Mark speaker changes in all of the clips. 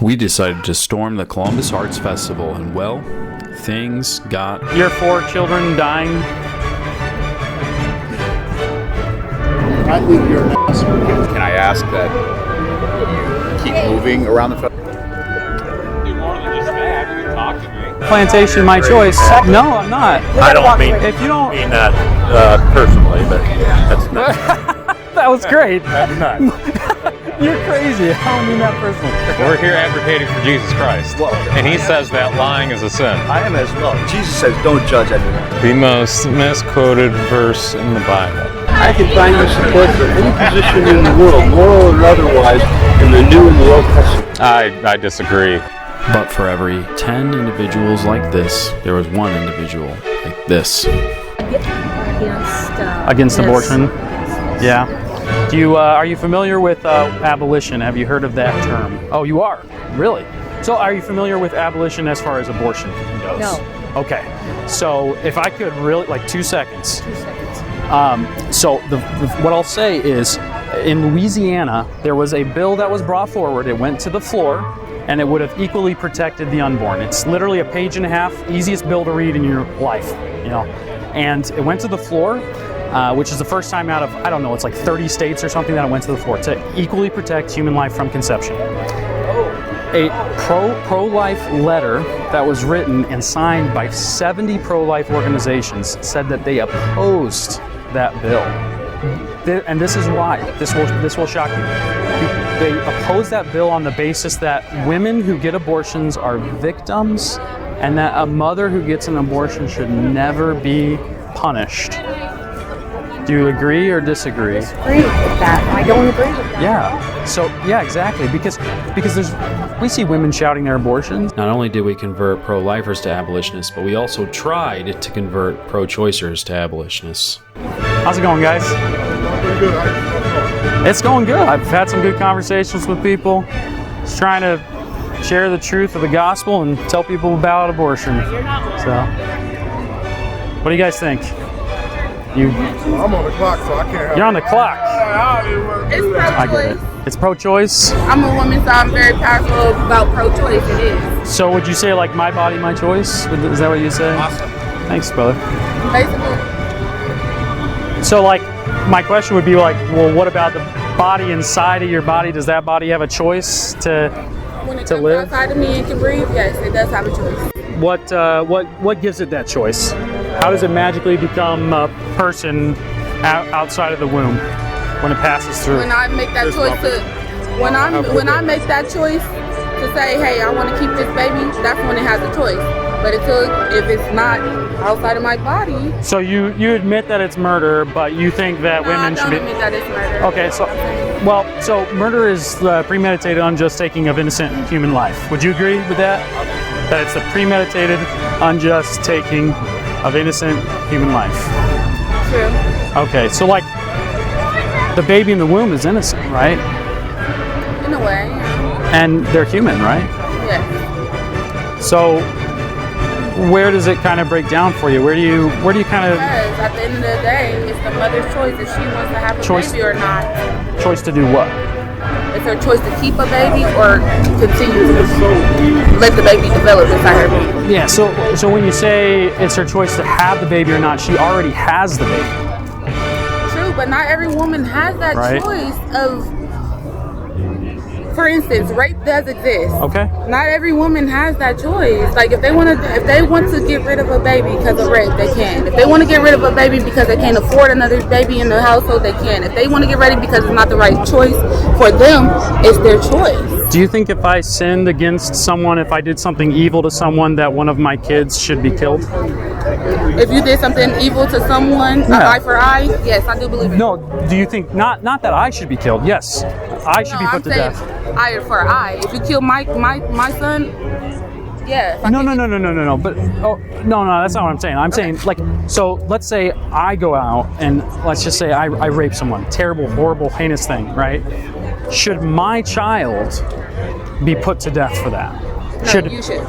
Speaker 1: We decided to storm the Columbus Arts Festival, and well, things got...
Speaker 2: Your 4 children dying.
Speaker 3: I think you're an asshole.
Speaker 4: Can I ask that you keep moving around the festival?
Speaker 5: Do more than just that. You can talk to me.
Speaker 2: Plantation, my choice. No, I'm not.
Speaker 5: I don't mean
Speaker 2: if you don't
Speaker 5: mean that personally, but that's not.
Speaker 2: That was great.
Speaker 5: That's not.
Speaker 2: You're crazy. I don't mean that personally.
Speaker 5: We're here advocating for Jesus Christ, and he says that lying is a sin.
Speaker 3: I am as well. Jesus says, don't judge anyone.
Speaker 5: The most misquoted verse in the Bible.
Speaker 3: I can find you support for any position in the world, moral or otherwise, in the New and the Old Testament.
Speaker 5: I disagree.
Speaker 1: But for every 10 individuals like this, there was one individual like this.
Speaker 2: Against abortion. Yeah. Do you are you familiar with abolition? Have you heard of that term? Oh, you are? Really? So are you familiar with abolition as far as abortion goes?
Speaker 6: No.
Speaker 2: Okay. So if I could really, like 2 seconds.
Speaker 6: 2 seconds.
Speaker 2: So what I'll say is, in Louisiana, there was a bill that was brought forward. It went to the floor, and it would have equally protected the unborn. It's literally a page and a half, easiest bill to read in your life, you know. And it went to the floor, which is the first time out of, I don't know, it's like 30 states or something that it went to the floor to equally protect human life from conception. A pro-life letter that was written and signed by 70 pro-life organizations said that they opposed that bill. And this is why. This will shock you. They opposed that bill on the basis that women who get abortions are victims, and that a mother who gets an abortion should never be punished. Do you agree or disagree?
Speaker 6: I disagree with that. I don't agree with that.
Speaker 2: Yeah. So yeah, exactly. Because we see women shouting their abortions.
Speaker 1: Not only did we convert pro-lifers to abolitionists, but we also tried to convert pro-choicers to abolitionists.
Speaker 2: How's it going, guys? It's going good. I've had some good conversations with people. Just trying to share the truth of the gospel and tell people about abortion. So, what do you guys think?
Speaker 3: I'm on the clock, so I can't help.
Speaker 2: You're on the clock.
Speaker 7: It's
Speaker 2: I get it.
Speaker 7: pro-choice.
Speaker 2: It's pro-choice.
Speaker 7: I'm a woman, so I'm very powerful about pro-choice. It is.
Speaker 2: So would you say like my body, my choice? Is that what you say?
Speaker 3: Awesome.
Speaker 2: Thanks, brother.
Speaker 7: Basically,
Speaker 2: So like, my question would be like, well, what about the body inside of your body? Does that body have a choice to
Speaker 7: when it
Speaker 2: To
Speaker 7: comes
Speaker 2: live?
Speaker 7: outside of me and can breathe, yes, it does have a choice.
Speaker 2: what gives it that choice? How does it magically become a person outside of the womb when it passes through?
Speaker 7: When I make that choice to, when I make that choice to say, hey, I want to keep this baby, that's when it has a choice. But if it's not outside of my body,
Speaker 2: So you admit that it's murder, but you think that
Speaker 7: no, I
Speaker 2: women
Speaker 7: don't
Speaker 2: should be...
Speaker 7: admit that it's murder.
Speaker 2: Okay, so murder is the premeditated, unjust taking of innocent human life. Would you agree with that? That it's the premeditated, unjust taking of innocent human life.
Speaker 7: True.
Speaker 2: Okay, so like the baby in the womb is innocent, right?
Speaker 7: In a way, yeah.
Speaker 2: And they're human, right?
Speaker 7: Yes.
Speaker 2: So where does it kind of break down for you? Where do you kind of
Speaker 7: Because at the end of the day, it's the mother's choice if she wants to have a
Speaker 2: Choice.
Speaker 7: baby or not.
Speaker 2: choice to do what?
Speaker 7: It's her choice to keep a baby or continue to let the baby develop inside her baby.
Speaker 2: Yeah, so when you say it's her choice to have the baby or not, she already has the baby.
Speaker 7: True, but not every woman has that
Speaker 2: Right.
Speaker 7: choice of, for instance, rape does exist.
Speaker 2: Okay?
Speaker 7: Not every woman has that choice. Like if they want to get rid of a baby because of rape, they can. If they want to get rid of a baby because they can't afford another baby in the household, they can. If they want to get rid of it because it's not the right choice for them, it's their choice.
Speaker 2: Do you think if I sinned against someone, if I did something evil to someone, that one of my kids should be killed?
Speaker 7: If you did something evil to someone,
Speaker 2: Yeah.
Speaker 7: eye for eye, yes, I do believe it.
Speaker 2: No, do you think, not that I should be killed, yes, I should be
Speaker 7: I'm
Speaker 2: put to
Speaker 7: saying
Speaker 2: death.
Speaker 7: eye for eye. If you kill my son, yeah. if I
Speaker 2: No,
Speaker 7: kill
Speaker 2: no, but, no, that's not what I'm saying. I'm saying, like, so let's say I go out and let's just say I rape someone, terrible, horrible, heinous thing, right? Should my child be put to death for that?
Speaker 7: No, you should.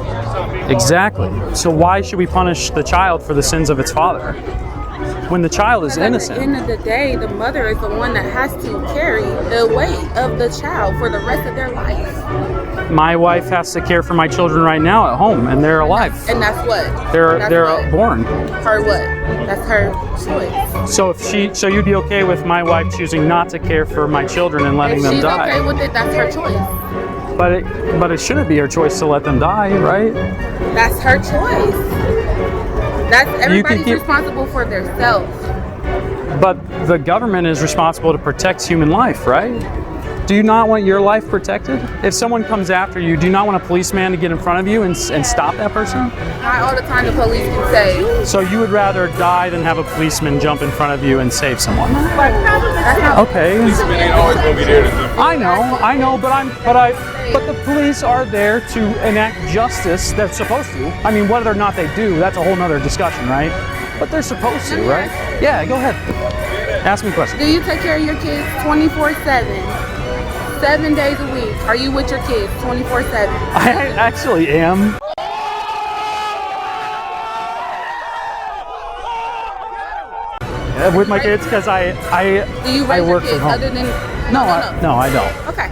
Speaker 2: Exactly. So why should we punish the child for the sins of its father when the child is innocent?
Speaker 7: At the end of the day, the mother is the one that has to carry the weight of the child for the rest of their life.
Speaker 2: My wife has to care for my children right now at home, and they're alive.
Speaker 7: And that's what?
Speaker 2: They're
Speaker 7: what?
Speaker 2: born.
Speaker 7: Her what? That's her choice.
Speaker 2: So you'd be okay with my wife choosing not to care for my children and letting them die?
Speaker 7: If she's okay with it, that's her choice.
Speaker 2: But it shouldn't be her choice to let them die, right?
Speaker 7: That's her choice. That's everybody's responsible for themselves.
Speaker 2: But the government is responsible to protect human life, right? Do you not want your life protected? If someone comes after you, do you not want a policeman to get in front of you and stop that person?
Speaker 7: Not all the time the police can say.
Speaker 2: So you would rather die than have a policeman jump in front of you and save someone? Okay.
Speaker 4: Policemen ain't always gonna be there to defend.
Speaker 2: I know, but the police are there to enact justice. They're supposed to. I mean, whether or not they do, that's a whole nother discussion, right? But they're supposed to, right? Yeah, go ahead. Ask me a question.
Speaker 7: Do you take care of your kids 24/7? 7 days a week? Are you with your kids 24/7?
Speaker 2: I actually am. With my kids, because
Speaker 7: Do you raise
Speaker 2: I work
Speaker 7: your kids
Speaker 2: from home.
Speaker 7: other than?
Speaker 2: No, I don't.
Speaker 7: Okay.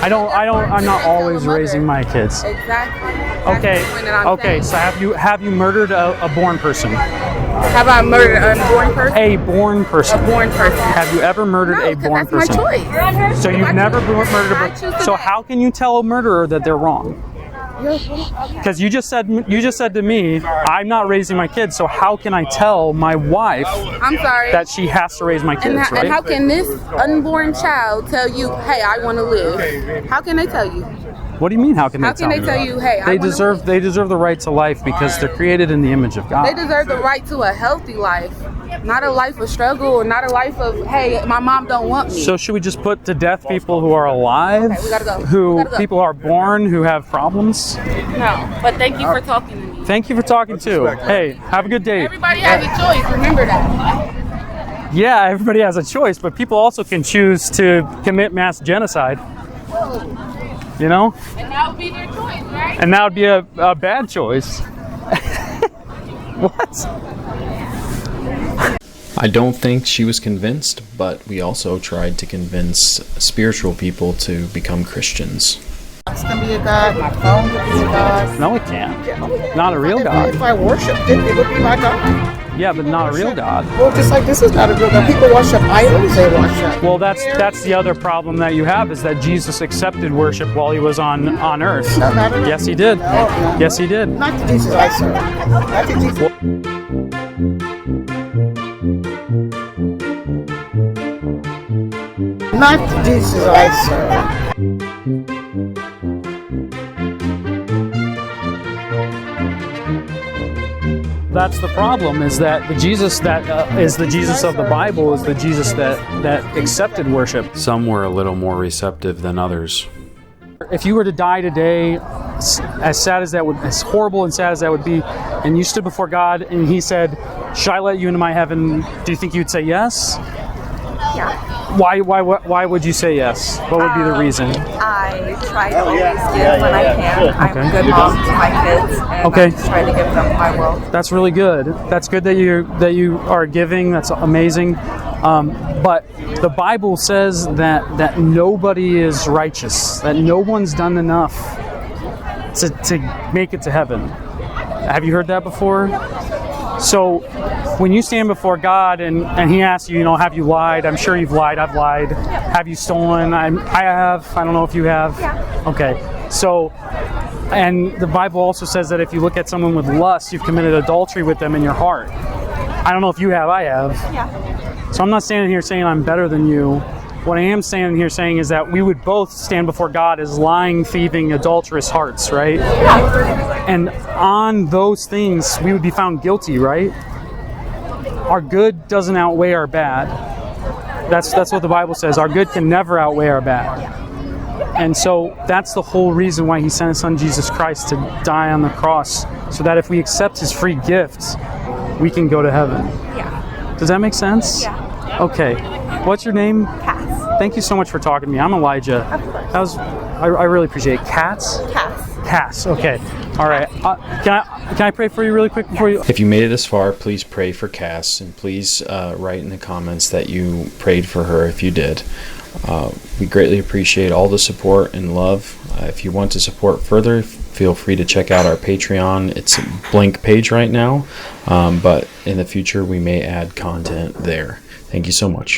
Speaker 2: I'm not always raising my kids.
Speaker 7: Exactly. That's
Speaker 2: Okay.
Speaker 7: the point that I'm
Speaker 2: Okay.
Speaker 7: saying.
Speaker 2: So have you murdered a born person?
Speaker 7: Have I murdered an unborn person?
Speaker 2: A born person.
Speaker 7: A born person.
Speaker 2: Have you ever murdered
Speaker 7: No,
Speaker 2: a
Speaker 7: 'cause
Speaker 2: born
Speaker 7: that's
Speaker 2: person?
Speaker 7: my choice.
Speaker 2: So you've never murdered a
Speaker 7: I
Speaker 2: born.
Speaker 7: choose to
Speaker 2: So
Speaker 7: die.
Speaker 2: how can you tell a murderer that they're wrong? Because you just said to me, I'm not raising my kids. So how can I tell my wife
Speaker 7: I'm sorry.
Speaker 2: that she has to raise my kids?
Speaker 7: And
Speaker 2: Right?
Speaker 7: how can this unborn child tell you, hey, I want to live? How can they tell you?
Speaker 2: What do you mean? How can
Speaker 7: How
Speaker 2: they
Speaker 7: can they
Speaker 2: tell
Speaker 7: tell
Speaker 2: me?
Speaker 7: you, hey, I
Speaker 2: They
Speaker 7: wanna
Speaker 2: deserve
Speaker 7: live?
Speaker 2: they deserve the right to life because they're created in the image of God.
Speaker 7: They deserve the right to a healthy life, not a life of struggle or not a life of, hey, my mom don't want me.
Speaker 2: So should we just put to death people who are alive,
Speaker 7: Okay, we gotta go.
Speaker 2: who
Speaker 7: We gotta go.
Speaker 2: people are born who have problems?
Speaker 7: No, but thank you for talking to me.
Speaker 2: Thank you for talking too. Hey, have a good day.
Speaker 7: Everybody has a choice. Remember that.
Speaker 2: Yeah, everybody has a choice, but people also can choose to commit mass genocide. You know?
Speaker 7: And that would be their choice, right?
Speaker 2: And that would be a bad choice. What?
Speaker 1: I don't think she was convinced, but we also tried to convince spiritual people to become Christians.
Speaker 8: It's gonna be a God. My phone could be a God.
Speaker 2: No, it can't. Not a real God.
Speaker 8: If I worshipped it, it would be my God.
Speaker 2: Yeah, but not a real God.
Speaker 8: Well, just like this is not a real God. People worship idols. They worship.
Speaker 2: Well, that's the other problem that you have is that Jesus accepted worship while he was on earth.
Speaker 8: No, not at all.
Speaker 2: Yes, he did.
Speaker 8: No.
Speaker 2: Yes, he did.
Speaker 8: Not the Jesus I serve. Not the Jesus. Not the Jesus I serve.
Speaker 2: That's the problem. Is that the Jesus that is the Jesus of the Bible is the Jesus that accepted worship.
Speaker 1: Some were a little more receptive than others.
Speaker 2: If you were to die today, as sad as that would, as horrible and sad as that would be, and you stood before God and He said, "Should I let you into my heaven?" Do you think you'd say yes?
Speaker 6: Yeah.
Speaker 2: Why would you say yes? What would be the reason?
Speaker 6: I try to always give when I can. I'm a good mom to my kids, and
Speaker 2: Okay.
Speaker 6: I just try to give them my will.
Speaker 2: That's really good. That's good that you are giving. That's amazing. But the Bible says that nobody is righteous. That no one's done enough to make it to heaven. Have you heard that before? So when you stand before God and He asks you, have you lied? I'm sure you've lied. I've lied. Have you stolen? I have. I don't know if you have.
Speaker 6: Yeah.
Speaker 2: Okay. So, and the Bible also says that if you look at someone with lust, you've committed adultery with them in your heart. I don't know if you have. I have.
Speaker 6: Yeah.
Speaker 2: So I'm not standing here saying I'm better than you. What I am standing here saying is that we would both stand before God as lying, thieving, adulterous hearts, right? And on those things, we would be found guilty, right? Our good doesn't outweigh our bad. That's what the Bible says. Our good can never outweigh our bad. And so that's the whole reason why He sent His Son Jesus Christ to die on the cross, so that if we accept His free gifts, we can go to heaven.
Speaker 6: Yeah.
Speaker 2: Does that make sense?
Speaker 6: Yeah.
Speaker 2: Okay. What's your name?
Speaker 6: Cass.
Speaker 2: Thank you so much for talking to me. I'm Elijah.
Speaker 6: Of course.
Speaker 2: That was, I really appreciate it. Cats?
Speaker 6: Cass.
Speaker 2: Cass. Okay. All right. Can I pray for you really quick before you?
Speaker 1: If you made it this far, please pray for Cass, and please write in the comments that you prayed for her if you did. We greatly appreciate all the support and love. If you want to support further, feel free to check out our Patreon. It's a blank page right now, but in the future we may add content there. Thank you so much.